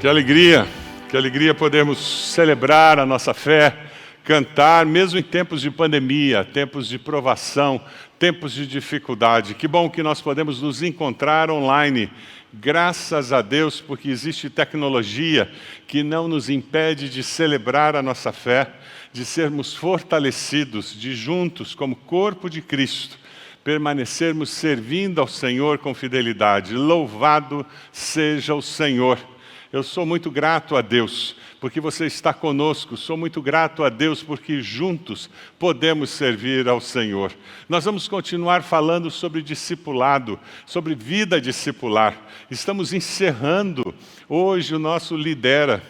Que alegria podermos celebrar a nossa fé, cantar, mesmo em tempos de pandemia, tempos de provação, tempos de dificuldade. Que bom que nós podemos nos encontrar online. Graças a Deus, porque existe tecnologia que não nos impede de celebrar a nossa fé, de sermos fortalecidos, de juntos, como corpo de Cristo, permanecermos servindo ao Senhor com fidelidade. Louvado seja o Senhor. Eu sou muito grato a Deus, porque você está conosco. Sou muito grato a Deus, porque juntos podemos servir ao Senhor. Nós vamos continuar falando sobre discipulado, sobre vida discipular. Estamos encerrando hoje o nosso Lidera.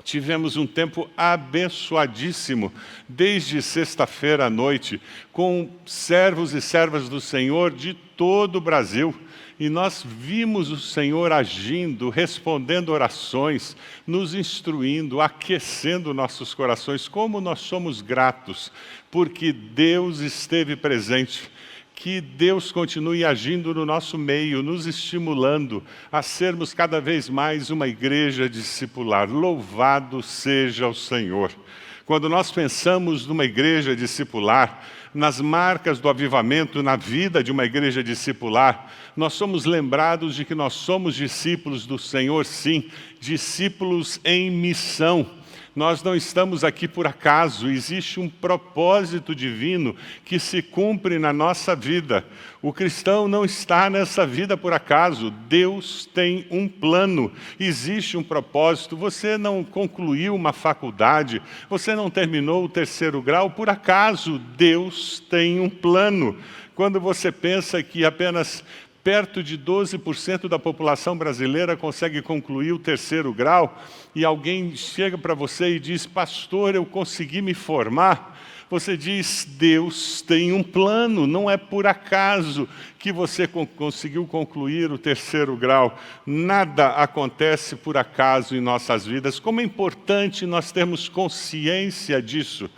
Tivemos um tempo abençoadíssimo, desde sexta-feira à noite, com servos e servas do Senhor de todo o Brasil. E nós vimos o Senhor agindo, respondendo orações, nos instruindo, aquecendo nossos corações. Como nós somos gratos, porque Deus esteve presente. Que Deus continue agindo no nosso meio, nos estimulando a sermos cada vez mais uma igreja discipular. Louvado seja o Senhor. Quando nós pensamos numa igreja discipular, nas marcas do avivamento na vida de uma igreja discipular, nós somos lembrados de que nós somos discípulos do Senhor, sim, discípulos em missão. Nós não estamos aqui por acaso, existe um propósito divino que se cumpre na nossa vida. O cristão não está nessa vida por acaso, Deus tem um plano, existe um propósito. Você não concluiu uma faculdade, você não terminou o 3º grau por acaso, Deus tem um plano. Quando você pensa que apenas perto de 12% da população brasileira consegue concluir o 3º grau, e alguém chega para você e diz: pastor, eu consegui me formar. Você diz: Deus tem um plano, não é por acaso que você conseguiu concluir o 3º grau. Nada acontece por acaso em nossas vidas. Como é importante nós termos consciência disso.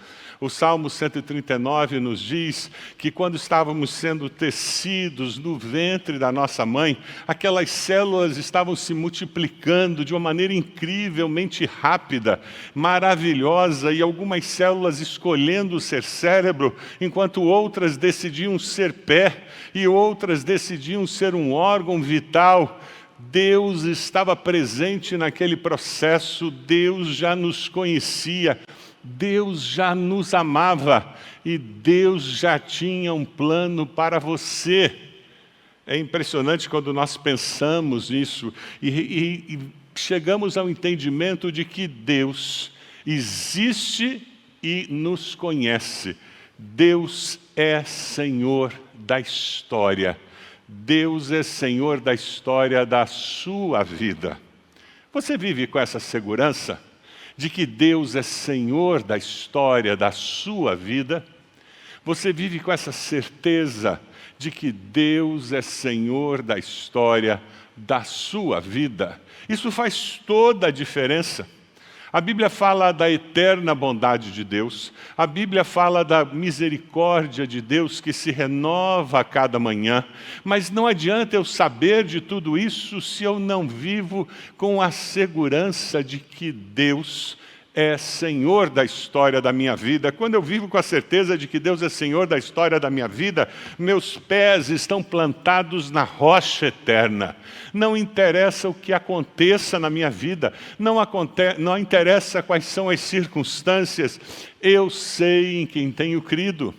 O Salmo 139 nos diz que quando estávamos sendo tecidos no ventre da nossa mãe, aquelas células estavam se multiplicando de uma maneira incrivelmente rápida, maravilhosa, e algumas células escolhendo ser cérebro, enquanto outras decidiam ser pé, e outras decidiam ser um órgão vital. Deus estava presente naquele processo, Deus já nos conhecia, Deus já nos amava e Deus já tinha um plano para você. É impressionante quando nós pensamos nisso e chegamos ao entendimento de que Deus existe e nos conhece. Deus é Senhor da história. Deus é Senhor da história da sua vida. Você vive com essa segurança de que Deus é Senhor da história da sua vida? Você vive com essa certeza de que Deus é Senhor da história da sua vida? Isso faz toda a diferença. A Bíblia fala da eterna bondade de Deus, a Bíblia fala da misericórdia de Deus que se renova a cada manhã, mas não adianta eu saber de tudo isso se eu não vivo com a segurança de que Deus é Senhor da história da minha vida. Quando eu vivo com a certeza de que Deus é Senhor da história da minha vida, meus pés estão plantados na rocha eterna. Não interessa o que aconteça na minha vida, não interessa quais são as circunstâncias, eu sei em quem tenho crido.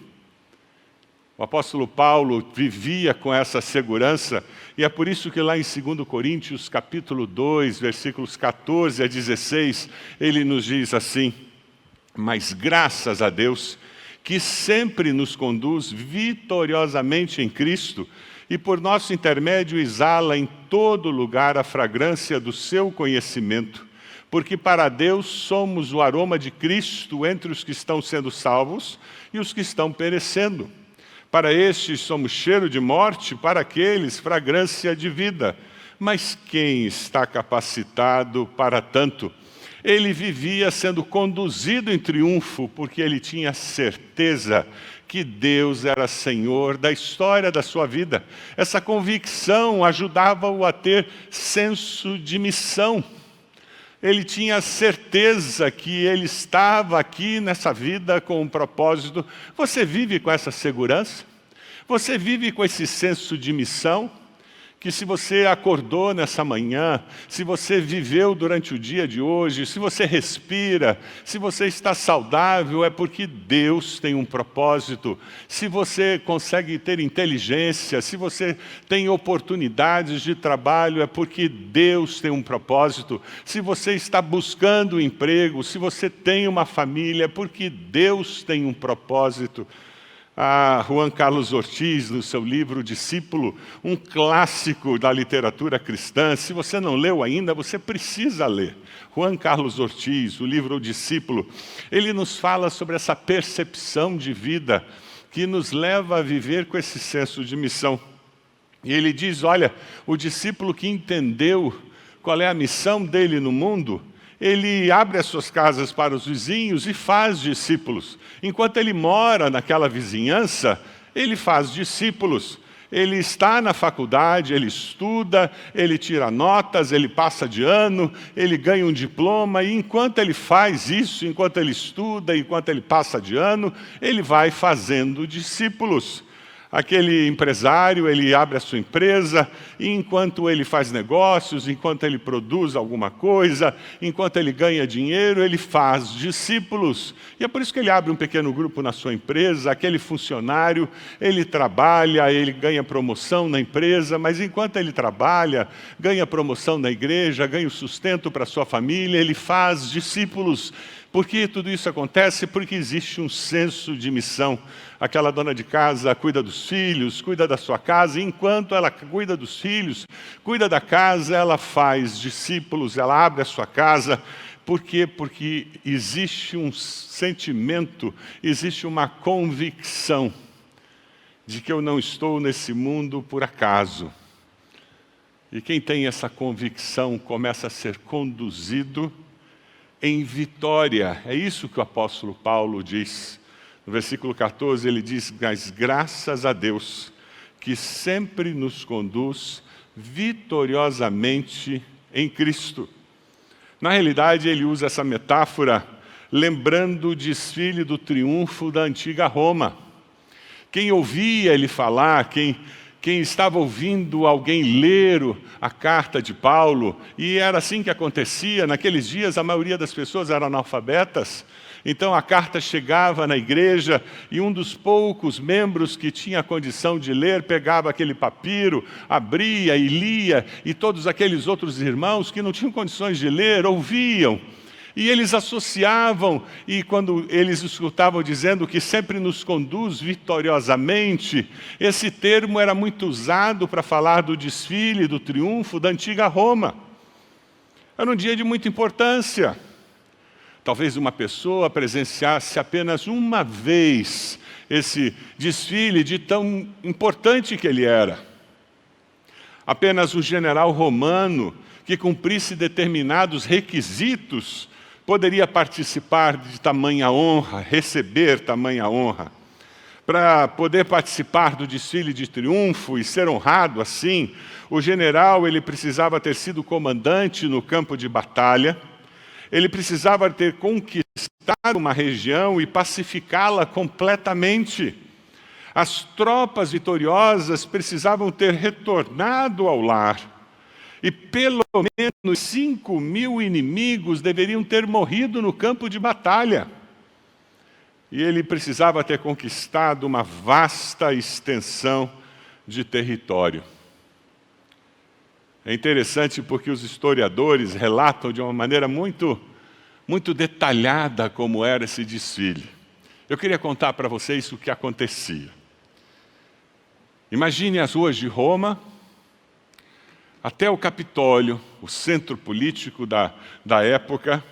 O apóstolo Paulo vivia com essa segurança, e é por isso que lá em 2 Coríntios, capítulo 2, versículos 14 a 16, ele nos diz assim: mas graças a Deus, que sempre nos conduz vitoriosamente em Cristo, e por nosso intermédio exala em todo lugar a fragrância do seu conhecimento, porque para Deus somos o aroma de Cristo entre os que estão sendo salvos e os que estão perecendo. Para estes somos cheiro de morte, para aqueles fragrância de vida. Mas quem está capacitado para tanto? Ele vivia sendo conduzido em triunfo, porque ele tinha certeza que Deus era Senhor da história da sua vida. Essa convicção ajudava-o a ter senso de missão. Ele tinha certeza que ele estava aqui nessa vida com um propósito. Você vive com essa segurança? Você vive com esse senso de missão? Que se você acordou nessa manhã, se você viveu durante o dia de hoje, se você respira, se você está saudável, é porque Deus tem um propósito. Se você consegue ter inteligência, se você tem oportunidades de trabalho, é porque Deus tem um propósito. Se você está buscando um emprego, se você tem uma família, é porque Deus tem um propósito. Juan Carlos Ortiz, no seu livro Discípulo, um clássico da literatura cristã. Se você não leu ainda, você precisa ler. Juan Carlos Ortiz, o livro O Discípulo, ele nos fala sobre essa percepção de vida que nos leva a viver com esse senso de missão. E ele diz, olha, o discípulo que entendeu qual é a missão dele no mundo, ele abre as suas casas para os vizinhos e faz discípulos. Enquanto ele mora naquela vizinhança, ele faz discípulos. Ele está na faculdade, ele estuda, ele tira notas, ele passa de ano, ele ganha um diploma, e enquanto ele faz isso, enquanto ele estuda, enquanto ele passa de ano, ele vai fazendo discípulos. Aquele empresário, ele abre a sua empresa, e enquanto ele faz negócios, enquanto ele produz alguma coisa, enquanto ele ganha dinheiro, ele faz discípulos. E é por isso que ele abre um pequeno grupo na sua empresa. Aquele funcionário, ele trabalha, ele ganha promoção na empresa, mas enquanto ele trabalha, ganha promoção na igreja, ganha o sustento para a sua família, ele faz discípulos. Por que tudo isso acontece? Porque existe um senso de missão. Aquela dona de casa cuida dos filhos, cuida da sua casa, e enquanto ela cuida dos filhos, cuida da casa, ela faz discípulos, ela abre a sua casa. Por quê? Porque existe um sentimento, existe uma convicção de que eu não estou nesse mundo por acaso. E quem tem essa convicção começa a ser conduzido em vitória. É isso que o apóstolo Paulo diz. No versículo 14 ele diz, mas graças a Deus, que sempre nos conduz vitoriosamente em Cristo. Na realidade, ele usa essa metáfora lembrando o desfile do triunfo da antiga Roma. Quem ouvia ele falar, quem estava ouvindo alguém ler a carta de Paulo, e era assim que acontecia, naqueles dias a maioria das pessoas eram analfabetas, então a carta chegava na igreja e um dos poucos membros que tinha a condição de ler, pegava aquele papiro, abria e lia, e todos aqueles outros irmãos que não tinham condições de ler, ouviam. E eles associavam, e quando eles escutavam dizendo que sempre nos conduz vitoriosamente, esse termo era muito usado para falar do desfile, do triunfo da antiga Roma. Era um dia de muita importância. Talvez uma pessoa presenciasse apenas uma vez esse desfile de tão importante que ele era. Apenas um general romano que cumprisse determinados requisitos poderia participar de tamanha honra, receber tamanha honra. Para poder participar do desfile de triunfo e ser honrado assim, o general ele precisava ter sido comandante no campo de batalha, ele precisava ter conquistado uma região e pacificá-la completamente. As tropas vitoriosas precisavam ter retornado ao lar. E pelo menos 5.000 inimigos deveriam ter morrido no campo de batalha. E ele precisava ter conquistado uma vasta extensão de território. É interessante porque os historiadores relatam de uma maneira muito detalhada como era esse desfile. Eu queria contar para vocês o que acontecia. Imagine as ruas de Roma, até o Capitólio, o centro político da época,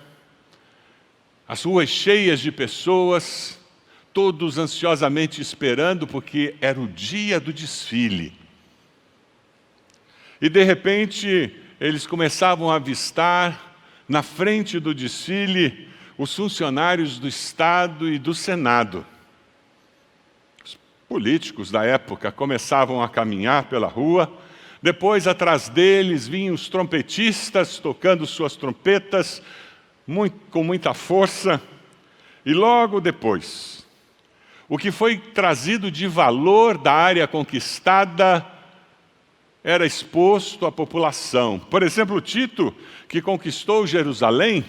as ruas cheias de pessoas, todos ansiosamente esperando, porque era o dia do desfile. E de repente, eles começavam a avistar, na frente do desfile, os funcionários do Estado e do Senado. Os políticos da época começavam a caminhar pela rua, Depois, atrás deles, vinham os trompetistas tocando suas trompetas com muita força. E logo depois, o que foi trazido de valor da área conquistada era exposto à população. Por exemplo, Tito, que conquistou Jerusalém,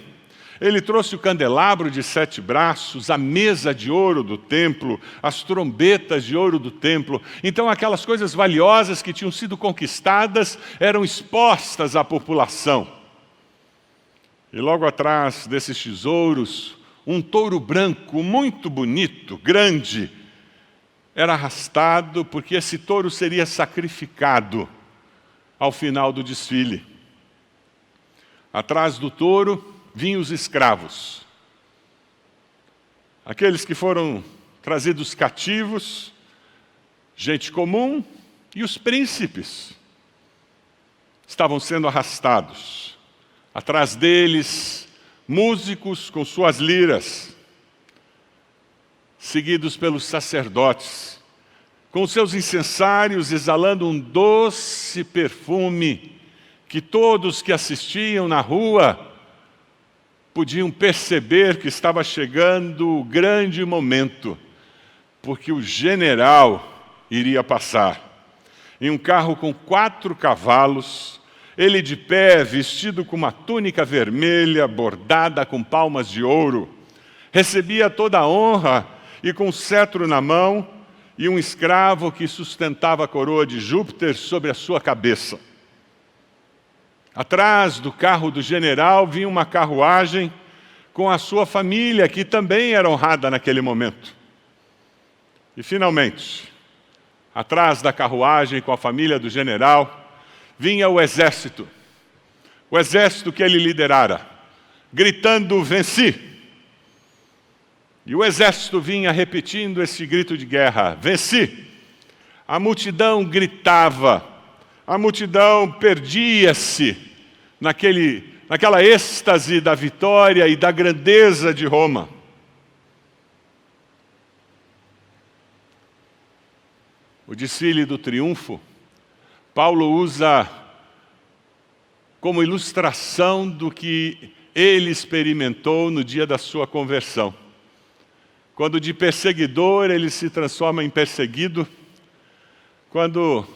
ele trouxe o candelabro de 7 braços, a mesa de ouro do templo, as trombetas de ouro do templo. Então, aquelas coisas valiosas que tinham sido conquistadas eram expostas à população. E logo atrás desses tesouros, um touro branco muito bonito, grande, era arrastado porque esse touro seria sacrificado ao final do desfile. Atrás do touro vinham os escravos, aqueles que foram trazidos cativos, gente comum, e os príncipes estavam sendo arrastados. Atrás deles, músicos com suas liras, seguidos pelos sacerdotes, com seus incensários exalando um doce perfume que todos que assistiam na rua podiam perceber que estava chegando o grande momento, porque o general iria passar. Em um carro com 4 cavalos, ele de pé, vestido com uma túnica vermelha, bordada com palmas de ouro, recebia toda a honra e com um cetro na mão e um escravo que sustentava a coroa de Júpiter sobre a sua cabeça. Atrás do carro do general vinha uma carruagem com a sua família, que também era honrada naquele momento. E, finalmente, atrás da carruagem com a família do general, vinha o exército que ele liderara, gritando: venci! E o exército vinha repetindo esse grito de guerra: venci! A multidão gritava, a multidão perdia-se naquela êxtase da vitória e da grandeza de Roma. O desfile do triunfo, Paulo usa como ilustração do que ele experimentou no dia da sua conversão. Quando de perseguidor ele se transforma em perseguido, quando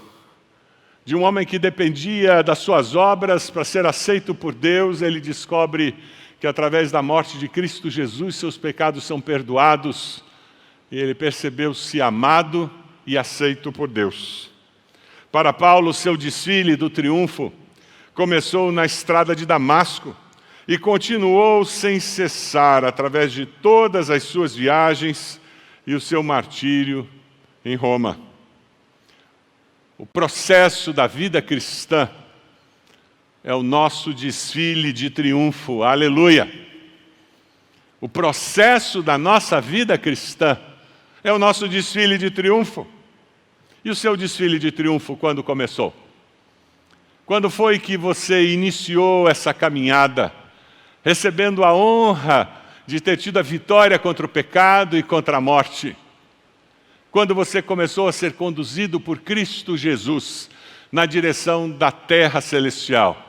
de um homem que dependia das suas obras para ser aceito por Deus, ele descobre que através da morte de Cristo Jesus seus pecados são perdoados, e ele percebeu-se amado e aceito por Deus. Para Paulo, seu desfile do triunfo começou na estrada de Damasco e continuou sem cessar através de todas as suas viagens e o seu martírio em Roma. O processo da vida cristã é o nosso desfile de triunfo. Aleluia! O processo da nossa vida cristã é o nosso desfile de triunfo. E o seu desfile de triunfo quando começou? Quando foi que você iniciou essa caminhada, recebendo a honra de ter tido a vitória contra o pecado e contra a morte? Quando você começou a ser conduzido por Cristo Jesus na direção da terra celestial?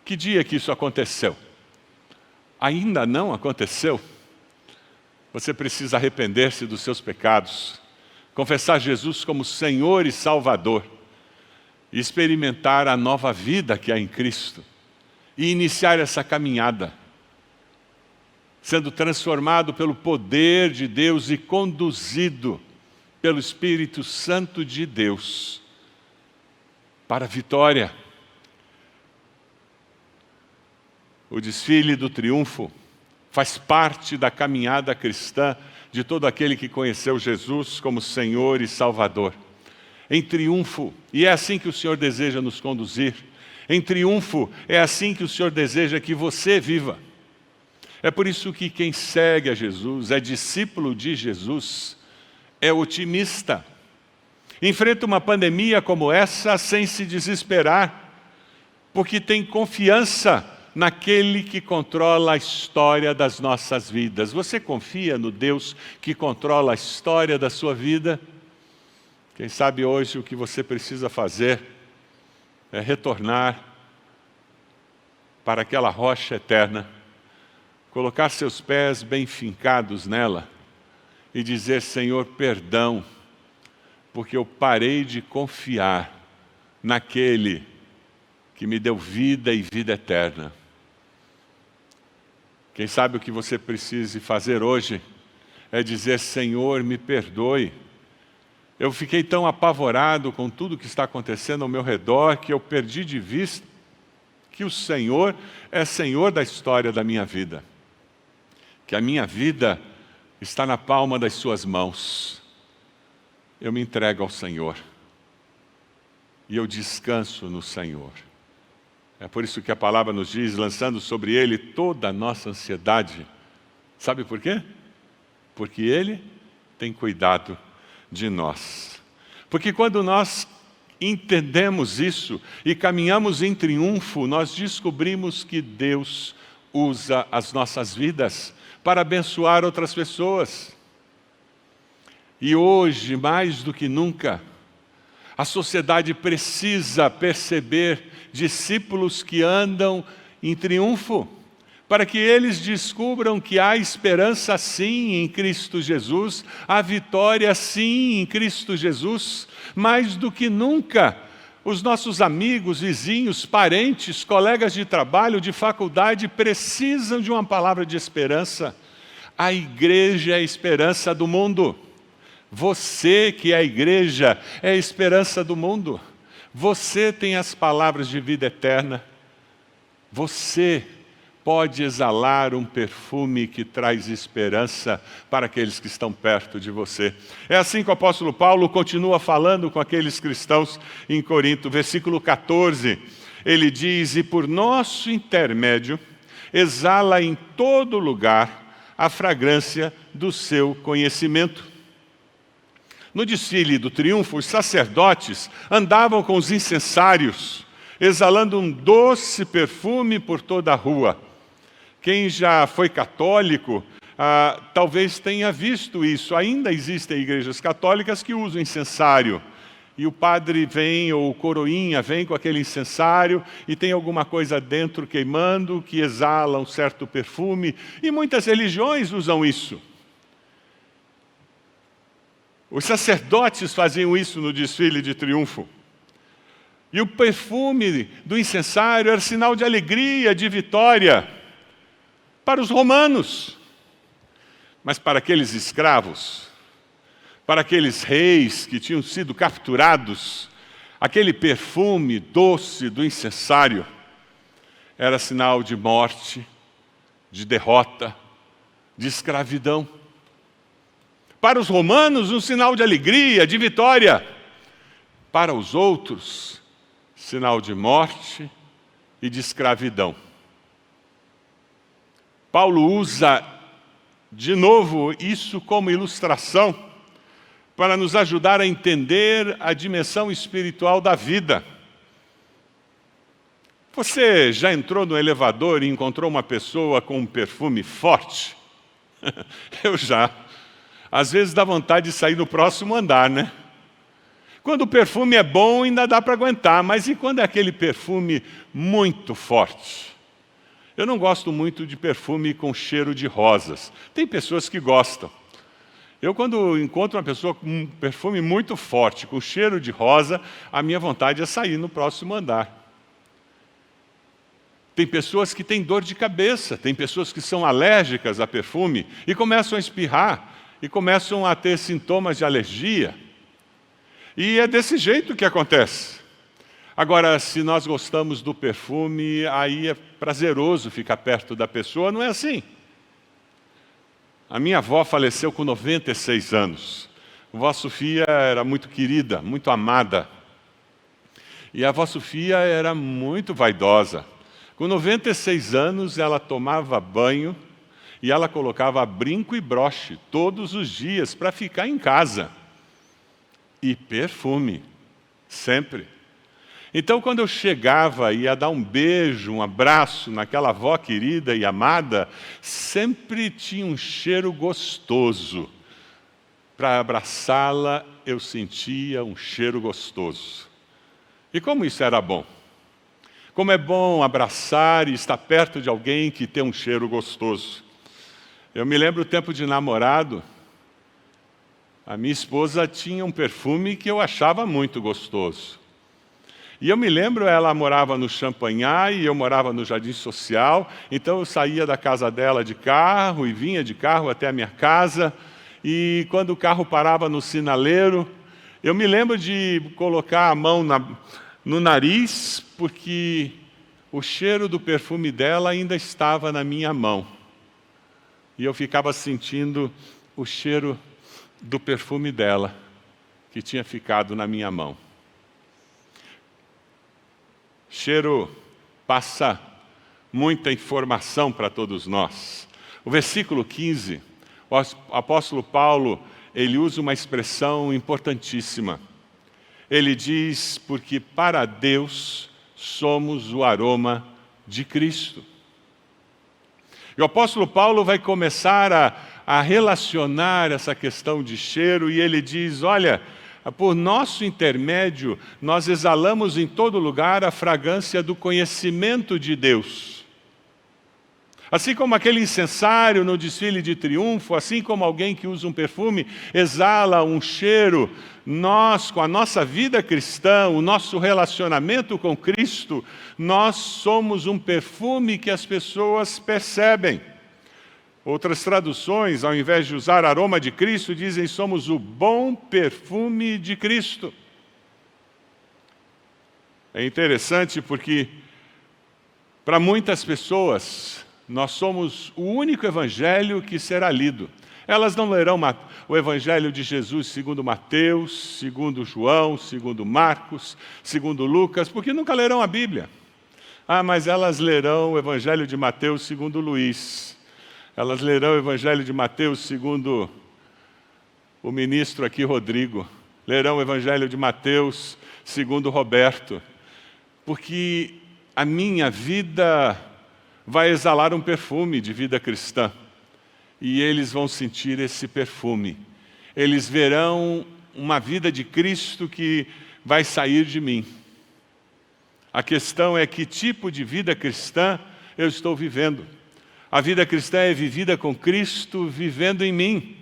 Que dia que isso aconteceu? Ainda não aconteceu? Você precisa arrepender-se dos seus pecados, confessar Jesus como Senhor e Salvador, e experimentar a nova vida que há em Cristo, e iniciar essa caminhada, sendo transformado pelo poder de Deus e conduzido pelo Espírito Santo de Deus para a vitória. O desfile do triunfo faz parte da caminhada cristã de todo aquele que conheceu Jesus como Senhor e Salvador. Em triunfo, e é assim que o Senhor deseja nos conduzir, em triunfo, é assim que o Senhor deseja que você viva. É por isso que quem segue a Jesus, é discípulo de Jesus, é otimista. Enfrenta uma pandemia como essa sem se desesperar, porque tem confiança naquele que controla a história das nossas vidas. Você confia no Deus que controla a história da sua vida? Quem sabe hoje o que você precisa fazer é retornar para aquela rocha eterna, colocar seus pés bem fincados nela e dizer: Senhor, perdão, porque eu parei de confiar naquele que me deu vida e vida eterna. Quem sabe o que você precise fazer hoje é dizer: Senhor, me perdoe. Eu fiquei tão apavorado com tudo que está acontecendo ao meu redor que eu perdi de vista que o Senhor é Senhor da história da minha vida. Que a minha vida está na palma das suas mãos. Eu me entrego ao Senhor. E eu descanso no Senhor. É por isso que a palavra nos diz, lançando sobre Ele toda a nossa ansiedade. Sabe por quê? Porque Ele tem cuidado de nós. Porque quando nós entendemos isso e caminhamos em triunfo, nós descobrimos que Deus usa as nossas vidas para abençoar outras pessoas. E hoje, mais do que nunca, a sociedade precisa perceber discípulos que andam em triunfo, para que eles descubram que há esperança sim em Cristo Jesus, há vitória sim em Cristo Jesus. Mais do que nunca, os nossos amigos, vizinhos, parentes, colegas de trabalho, de faculdade, precisam de uma palavra de esperança. A igreja é a esperança do mundo. Você que é a igreja é a esperança do mundo. Você tem as palavras de vida eterna. Você pode exalar um perfume que traz esperança para aqueles que estão perto de você. É assim que o apóstolo Paulo continua falando com aqueles cristãos em Corinto. Versículo 14, ele diz: e por nosso intermédio exala em todo lugar a fragrância do seu conhecimento. No desfile do triunfo, os sacerdotes andavam com os incensários, exalando um doce perfume por toda a rua. Quem já foi católico, talvez tenha visto isso. Ainda existem igrejas católicas que usam incensário. E o padre vem, ou o coroinha vem com aquele incensário e tem alguma coisa dentro queimando que exala um certo perfume. E muitas religiões usam isso. Os sacerdotes faziam isso no desfile de triunfo. E o perfume do incensário era sinal de alegria, de vitória para os romanos. Mas para aqueles escravos, para aqueles reis que tinham sido capturados, aquele perfume doce do incensário era sinal de morte, de derrota, de escravidão. Para os romanos, um sinal de alegria, de vitória. Para os outros, sinal de morte e de escravidão. Paulo usa de novo isso como ilustração para nos ajudar a entender a dimensão espiritual da vida. Você já entrou no elevador e encontrou uma pessoa com um perfume forte? Eu já. Às vezes dá vontade de sair no próximo andar, né? Quando o perfume é bom, ainda dá para aguentar, mas e quando é aquele perfume muito forte? Eu não gosto muito de perfume com cheiro de rosas. Tem pessoas que gostam. Eu, quando encontro uma pessoa com um perfume muito forte, com cheiro de rosa, a minha vontade é sair no próximo andar. Tem pessoas que têm dor de cabeça, tem pessoas que são alérgicas a perfume e começam a espirrar, e começam a ter sintomas de alergia. E é desse jeito que acontece. Agora, se nós gostamos do perfume, aí é prazeroso ficar perto da pessoa, não é assim? A minha avó faleceu com 96 anos. A avó Sofia era muito querida, muito amada. E a avó Sofia era muito vaidosa. Com 96 anos, ela tomava banho e ela colocava brinco e broche todos os dias para ficar em casa. E perfume, sempre. Então, quando eu chegava e ia dar um beijo, um abraço naquela avó querida e amada, sempre tinha um cheiro gostoso. Para abraçá-la, eu sentia um cheiro gostoso. E como isso era bom? Como é bom abraçar e estar perto de alguém que tem um cheiro gostoso. Eu me lembro do tempo de namorado, a minha esposa tinha um perfume que eu achava muito gostoso. E eu me lembro, ela morava no Champanhar e eu morava no Jardim Social, então eu saía da casa dela de carro e vinha de carro até a minha casa, e quando o carro parava no sinaleiro, eu me lembro de colocar a mão no nariz, porque o cheiro do perfume dela ainda estava na minha mão. E eu ficava sentindo o cheiro do perfume dela, que tinha ficado na minha mão. Cheiro passa muita informação para todos nós. O versículo 15, o apóstolo Paulo, ele usa uma expressão importantíssima. Ele diz, porque para Deus somos o aroma de Cristo. E o apóstolo Paulo vai começar a relacionar essa questão de cheiro, e ele diz, olha, por nosso intermédio, nós exalamos em todo lugar a fragrância do conhecimento de Deus. Assim como aquele incensário no desfile de triunfo, assim como alguém que usa um perfume exala um cheiro, nós, com a nossa vida cristã, o nosso relacionamento com Cristo, nós somos um perfume que as pessoas percebem. Outras traduções, ao invés de usar aroma de Cristo, dizem somos o bom perfume de Cristo. É interessante porque, para muitas pessoas, nós somos o único evangelho que será lido. Elas não lerão o evangelho de Jesus segundo Mateus, segundo João, segundo Marcos, segundo Lucas, porque nunca lerão a Bíblia. Mas elas lerão o evangelho de Mateus segundo Luís. Elas lerão o evangelho de Mateus segundo o ministro aqui, Rodrigo. Lerão o evangelho de Mateus segundo Roberto. Porque a minha vida vai exalar um perfume de vida cristã. E eles vão sentir esse perfume. Eles verão uma vida de Cristo que vai sair de mim. A questão é que tipo de vida cristã eu estou vivendo. A vida cristã é vivida com Cristo vivendo em mim.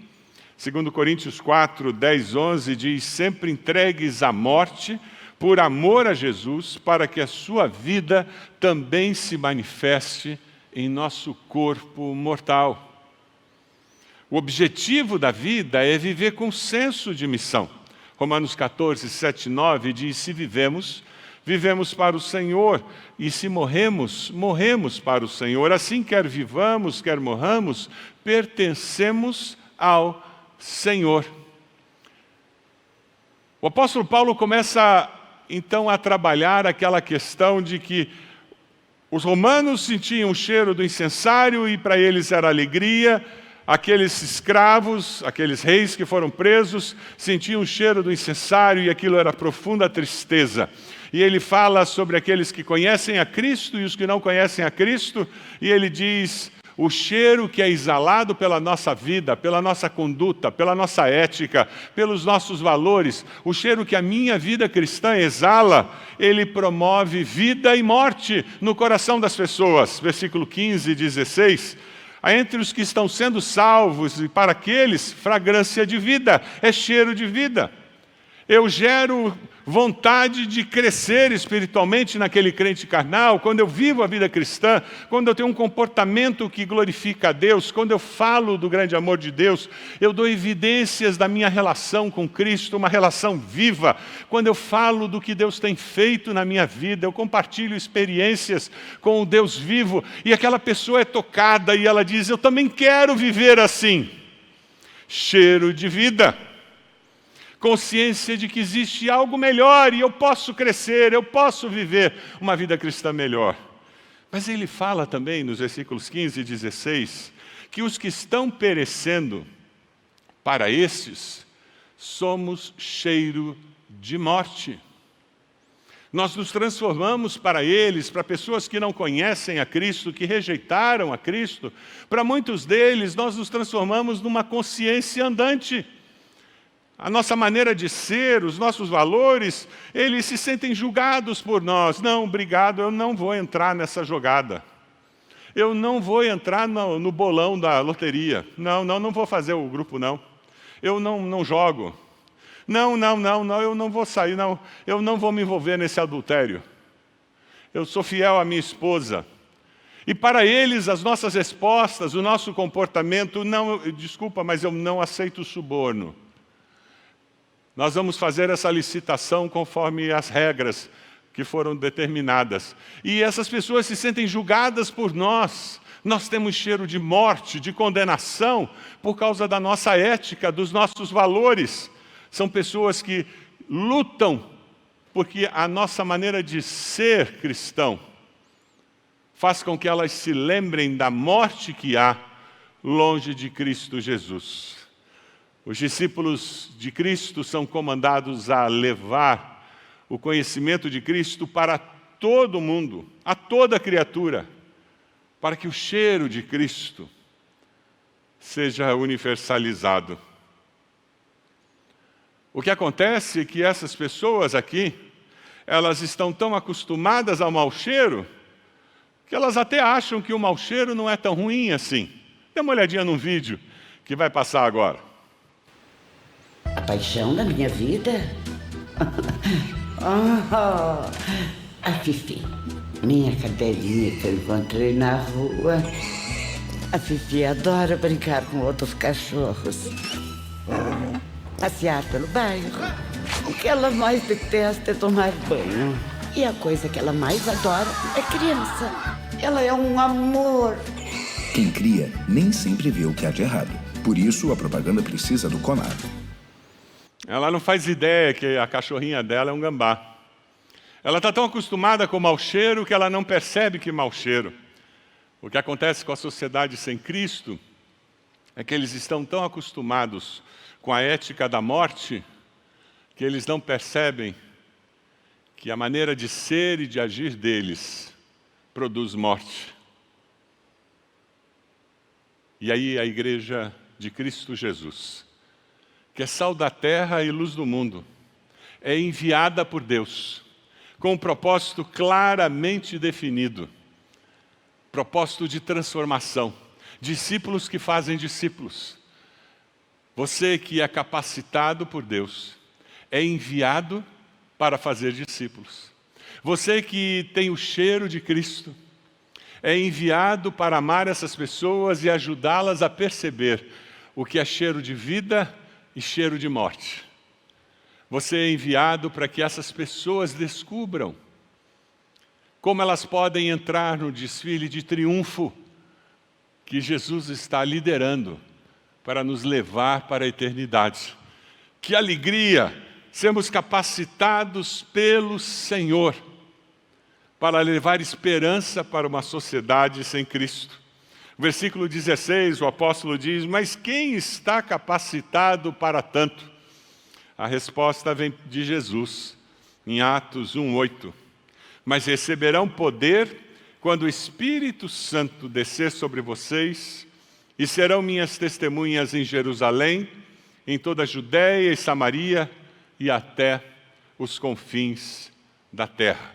2 Coríntios 4, 10, 11 diz, sempre entregues à morte por amor a Jesus, para que a sua vida também se manifeste em nosso corpo mortal. O objetivo da vida é viver com senso de missão. Romanos 14, 7, 9 diz, se vivemos, vivemos para o Senhor, e se morremos, morremos para o Senhor. Assim, quer vivamos, quer morramos, pertencemos ao Senhor. O apóstolo Paulo começa, então, a trabalhar aquela questão de que os romanos sentiam o cheiro do incensário e para eles era alegria. Aqueles escravos, aqueles reis que foram presos, sentiam o cheiro do incensário e aquilo era profunda tristeza. E ele fala sobre aqueles que conhecem a Cristo e os que não conhecem a Cristo, e ele diz, o cheiro que é exalado pela nossa vida, pela nossa conduta, pela nossa ética, pelos nossos valores, o cheiro que a minha vida cristã exala, ele promove vida e morte no coração das pessoas. Versículo 15 e 16. Entre os que estão sendo salvos e para aqueles, fragrância de vida, é cheiro de vida. Eu gero vontade de crescer espiritualmente naquele crente carnal, quando eu vivo a vida cristã, quando eu tenho um comportamento que glorifica a Deus, quando eu falo do grande amor de Deus, eu dou evidências da minha relação com Cristo, uma relação viva. Quando eu falo do que Deus tem feito na minha vida, eu compartilho experiências com o Deus vivo, e aquela pessoa é tocada e ela diz, eu também quero viver assim. Cheiro de vida. Consciência de que existe algo melhor e eu posso crescer, eu posso viver uma vida cristã melhor. Mas ele fala também, nos versículos 15 e 16, que os que estão perecendo, para estes, somos cheiro de morte. Nós nos transformamos para eles, para pessoas que não conhecem a Cristo, que rejeitaram a Cristo, para muitos deles nós nos transformamos numa consciência andante. a nossa maneira de ser, os nossos valores, eles se sentem julgados por nós. Não, obrigado, eu não vou entrar nessa jogada. Eu não vou entrar no bolão da loteria. Não vou fazer o grupo, não. Eu não jogo. Não, eu não vou sair, não. Eu não vou me envolver nesse adultério. Eu sou fiel à minha esposa. E para eles, as nossas respostas, o nosso comportamento, não, desculpa, mas eu não aceito suborno. Nós vamos fazer essa licitação conforme as regras que foram determinadas. E essas pessoas se sentem julgadas por nós. Nós temos cheiro de morte, de condenação, por causa da nossa ética, dos nossos valores. São pessoas que lutam porque a nossa maneira de ser cristão faz com que elas se lembrem da morte que há longe de Cristo Jesus. Os discípulos de Cristo são comandados a levar o conhecimento de Cristo para todo mundo, a toda criatura, para que o cheiro de Cristo seja universalizado. O que acontece é que essas pessoas aqui, elas estão tão acostumadas ao mau cheiro, que elas até acham que o mau cheiro não é tão ruim assim. Dê uma olhadinha num vídeo que vai passar agora. A paixão da minha vida? A Fifi, minha cadelinha que eu encontrei na rua. A Fifi adora brincar com outros cachorros. Passear pelo bairro. O que ela mais detesta é tomar banho. E a coisa que ela mais adora é criança. Ela é um amor. Quem cria nem sempre vê o que há de errado. Por isso, a propaganda precisa do Conar. Ela não faz ideia que a cachorrinha dela é um gambá. Ela está tão acostumada com o mau cheiro que ela não percebe que mau cheiro. O que acontece com a sociedade sem Cristo é que eles estão tão acostumados com a ética da morte que eles não percebem que a maneira de ser e de agir deles produz morte. E aí a igreja de Cristo Jesus, que é sal da terra e luz do mundo, é enviada por Deus, com um propósito claramente definido, propósito de transformação, discípulos que fazem discípulos. Você que é capacitado por Deus, é enviado para fazer discípulos. Você que tem o cheiro de Cristo, é enviado para amar essas pessoas e ajudá-las a perceber o que é cheiro de vida e cheiro de morte. Você é enviado para que essas pessoas descubram como elas podem entrar no desfile de triunfo que Jesus está liderando para nos levar para a eternidade. Que alegria sermos capacitados pelo Senhor para levar esperança para uma sociedade sem Cristo. Versículo 16, o apóstolo diz: mas quem está capacitado para tanto? A resposta vem de Jesus, em Atos 1:8. Mas receberão poder quando o Espírito Santo descer sobre vocês, e serão minhas testemunhas em Jerusalém, em toda a Judéia e Samaria, e até os confins da terra.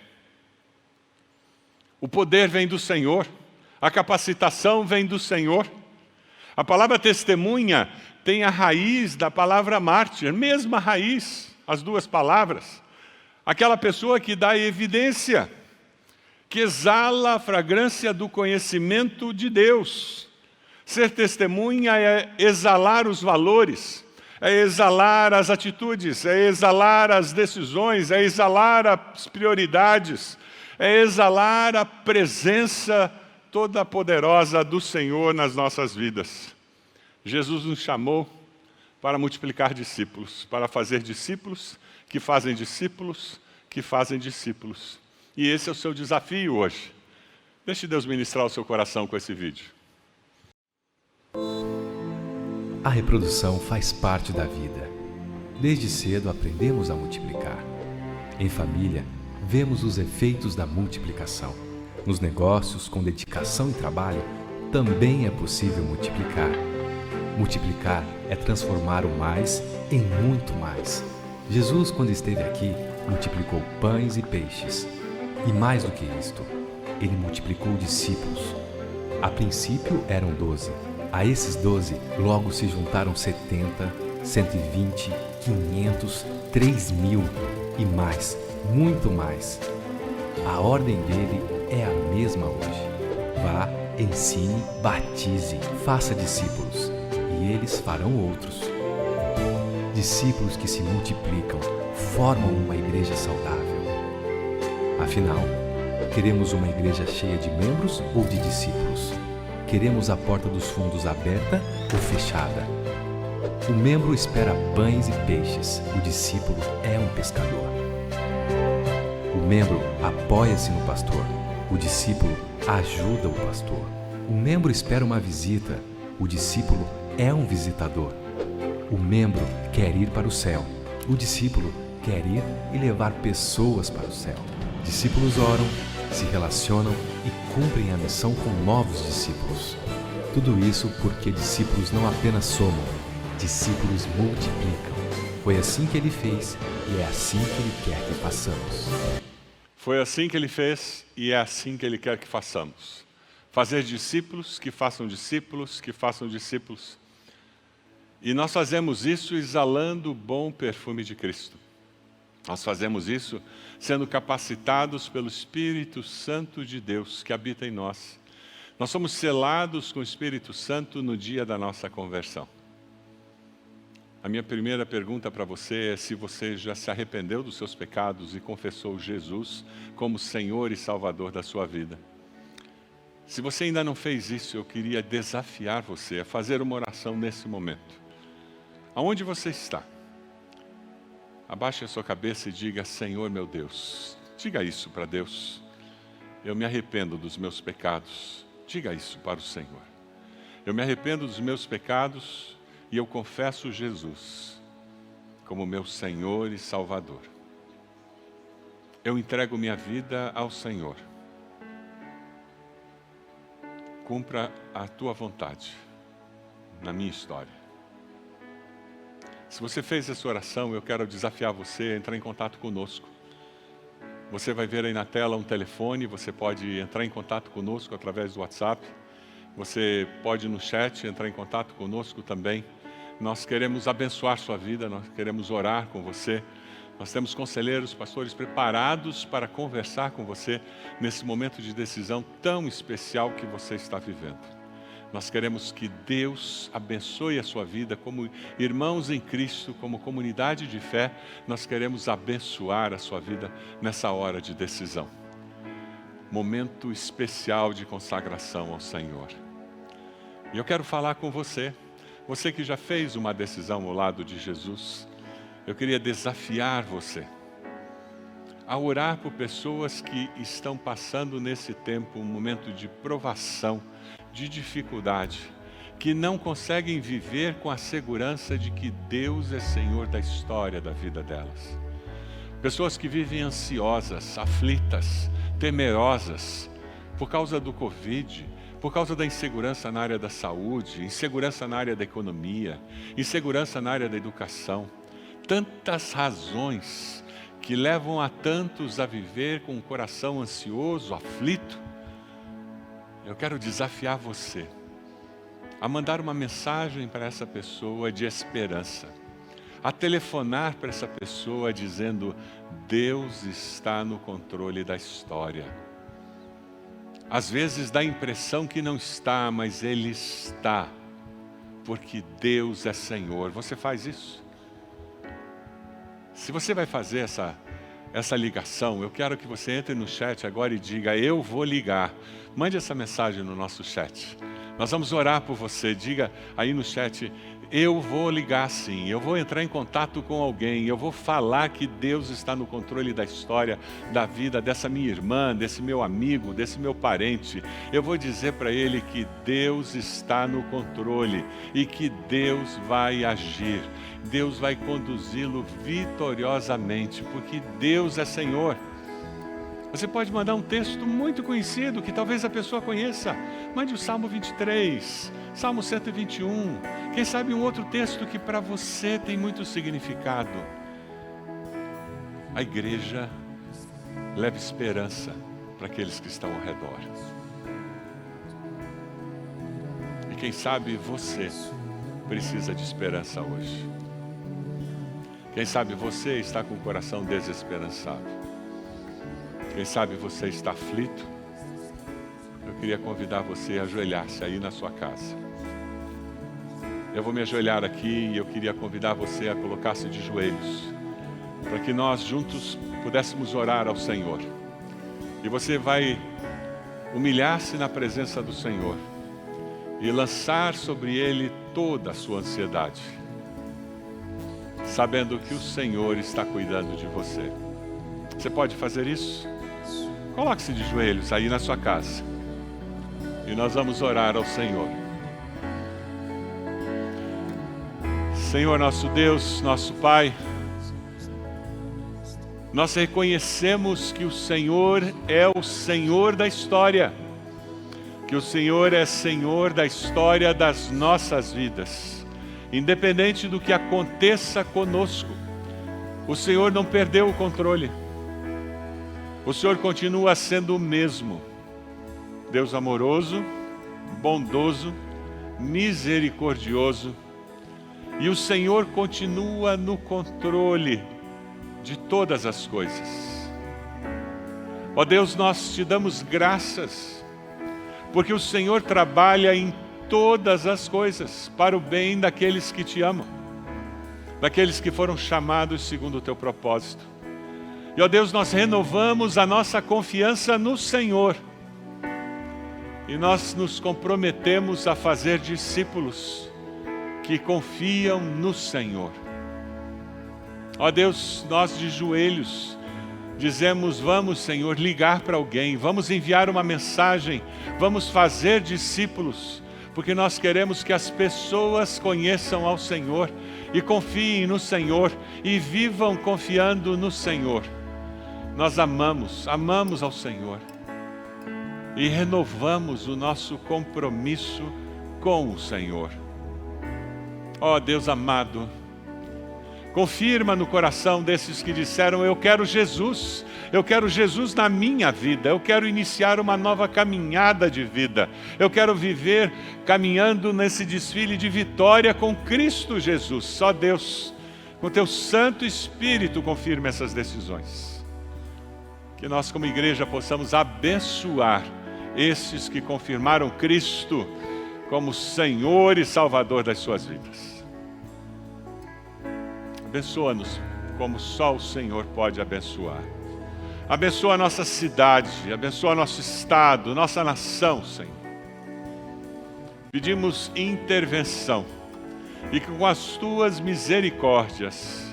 O poder vem do Senhor, a capacitação vem do Senhor. A palavra testemunha tem a raiz da palavra mártir, mesma raiz, as duas palavras. Aquela pessoa que dá evidência, que exala a fragrância do conhecimento de Deus. Ser testemunha é exalar os valores, é exalar as atitudes, é exalar as decisões, é exalar as prioridades, é exalar a presença toda poderosa do Senhor nas nossas vidas. Jesus nos chamou para multiplicar discípulos, para fazer discípulos que fazem discípulos, que fazem discípulos. E esse é o seu desafio hoje. Deixe Deus ministrar o seu coração com esse vídeo. A reprodução faz parte da vida. Desde cedo aprendemos a multiplicar. Em família, vemos os efeitos da multiplicação. Nos negócios, com dedicação e trabalho, também é possível multiplicar. Multiplicar é transformar o mais em muito mais. Jesus, quando esteve aqui, multiplicou pães e peixes. E mais do que isto, ele multiplicou discípulos. A princípio eram 12. A esses 12 logo se juntaram 70, 120, 500, 3.000 e mais, muito mais. A ordem dele é a mesma hoje. Vá, ensine, batize, faça discípulos, e eles farão outros. Discípulos que se multiplicam formam uma igreja saudável. Afinal, queremos uma igreja cheia de membros ou de discípulos? Queremos a porta dos fundos aberta ou fechada? O membro espera pães e peixes, o discípulo é um pescador. O membro apoia-se no pastor, o discípulo ajuda o pastor. O membro espera uma visita, o discípulo é um visitador. O membro quer ir para o céu, o discípulo quer ir e levar pessoas para o céu. Discípulos oram, se relacionam e cumprem a missão com novos discípulos. Tudo isso porque discípulos não apenas somam, discípulos multiplicam. Foi assim que ele fez e é assim que ele quer que façamos. Foi assim que ele fez e é assim que ele quer que façamos. Fazer discípulos, que façam discípulos, que façam discípulos. E nós fazemos isso exalando o bom perfume de Cristo. Nós fazemos isso sendo capacitados pelo Espírito Santo de Deus que habita em nós. Nós somos selados com o Espírito Santo no dia da nossa conversão. A minha primeira pergunta para você é se você já se arrependeu dos seus pecados e confessou Jesus como Senhor e Salvador da sua vida. Se você ainda não fez isso, eu queria desafiar você a fazer uma oração nesse momento. Aonde você está? Abaixe a sua cabeça e diga: Senhor meu Deus. Diga isso para Deus. Eu me arrependo dos meus pecados. Diga isso para o Senhor. Eu me arrependo dos meus pecados e eu confesso Jesus como meu Senhor e Salvador. Eu entrego minha vida ao Senhor. Cumpra a tua vontade na minha história. Se você fez essa oração, eu quero desafiar você a entrar em contato conosco. Você vai ver aí na tela um telefone, você pode entrar em contato conosco através do WhatsApp. Você pode no chat entrar em contato conosco também. Nós queremos abençoar sua vida, nós queremos orar com você. Nós temos conselheiros, pastores preparados para conversar com você nesse momento de decisão tão especial que você está vivendo. Nós queremos que Deus abençoe a sua vida como irmãos em Cristo, como comunidade de fé. Nós queremos abençoar a sua vida nessa hora de decisão. Momento especial de consagração ao Senhor. E eu quero falar com você, você que já fez uma decisão ao lado de Jesus. Eu queria desafiar você a orar por pessoas que estão passando nesse tempo um momento de provação, de dificuldade, que não conseguem viver com a segurança de que Deus é Senhor da história da vida delas. Pessoas que vivem ansiosas, aflitas, temerosas, por causa do Covid, por causa da insegurança na área da saúde, insegurança na área da economia, insegurança na área da educação. Tantas razões que levam a tantos a viver com um coração ansioso, aflito. Eu quero desafiar você a mandar uma mensagem para essa pessoa de esperança, a telefonar para essa pessoa dizendo: Deus está no controle da história. Às vezes dá a impressão que não está, mas Ele está, porque Deus é Senhor. Você faz isso? Se você vai fazer essa ligação, eu quero que você entre no chat agora e diga: eu vou ligar. Mande essa mensagem no nosso chat. Nós vamos orar por você. Diga aí no chat: eu vou ligar sim, eu vou entrar em contato com alguém, eu vou falar que Deus está no controle da história, da vida dessa minha irmã, desse meu amigo, desse meu parente. Eu vou dizer para ele que Deus está no controle e que Deus vai agir. Deus vai conduzi-lo vitoriosamente, porque Deus é Senhor. Você pode mandar um texto muito conhecido, que talvez a pessoa conheça. Mande o Salmo 23, Salmo 121. Quem sabe um outro texto que para você tem muito significado. A igreja leva esperança para aqueles que estão ao redor. E quem sabe você precisa de esperança hoje. Quem sabe você está com o coração desesperançado. Quem sabe você está aflito. Eu queria convidar você a ajoelhar-se aí na sua casa. Eu vou me ajoelhar aqui e eu queria convidar você a colocar-se de joelhos, para que nós juntos pudéssemos orar ao Senhor. E você vai humilhar-se na presença do Senhor e lançar sobre Ele toda a sua ansiedade, sabendo que o Senhor está cuidando de você. Você pode fazer isso? Coloque-se de joelhos aí na sua casa e nós vamos orar ao Senhor. Senhor, nosso Deus, nosso Pai, nós reconhecemos que o Senhor é o Senhor da história, que o Senhor é Senhor da história das nossas vidas, independente do que aconteça conosco. O Senhor não perdeu o controle. O Senhor continua sendo o mesmo, Deus amoroso, bondoso, misericordioso, e o Senhor continua no controle de todas as coisas. Ó Deus, nós te damos graças, porque o Senhor trabalha em todas as coisas para o bem daqueles que te amam, daqueles que foram chamados segundo o teu propósito. E ó Deus, nós renovamos a nossa confiança no Senhor e nós nos comprometemos a fazer discípulos que confiam no Senhor. Ó Deus, nós de joelhos dizemos: vamos, Senhor, ligar para alguém, vamos enviar uma mensagem, vamos fazer discípulos, porque nós queremos que as pessoas conheçam ao Senhor e confiem no Senhor e vivam confiando no Senhor. Nós amamos ao Senhor e renovamos o nosso compromisso com o Senhor. Ó Deus amado, confirma no coração desses que disseram: eu quero Jesus na minha vida, eu quero iniciar uma nova caminhada de vida, eu quero viver caminhando nesse desfile de vitória com Cristo Jesus. Só Deus, com teu Santo Espírito, confirma essas decisões. Que nós como igreja possamos abençoar esses que confirmaram Cristo como Senhor e Salvador das suas vidas. Abençoa-nos como só o Senhor pode abençoar. Abençoa a nossa cidade, abençoa nosso estado, nossa nação, Senhor. Pedimos intervenção e que com as tuas misericórdias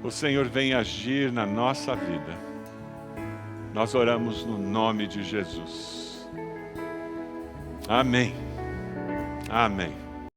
o Senhor venha agir na nossa vida. Nós oramos no nome de Jesus. Amém. Amém.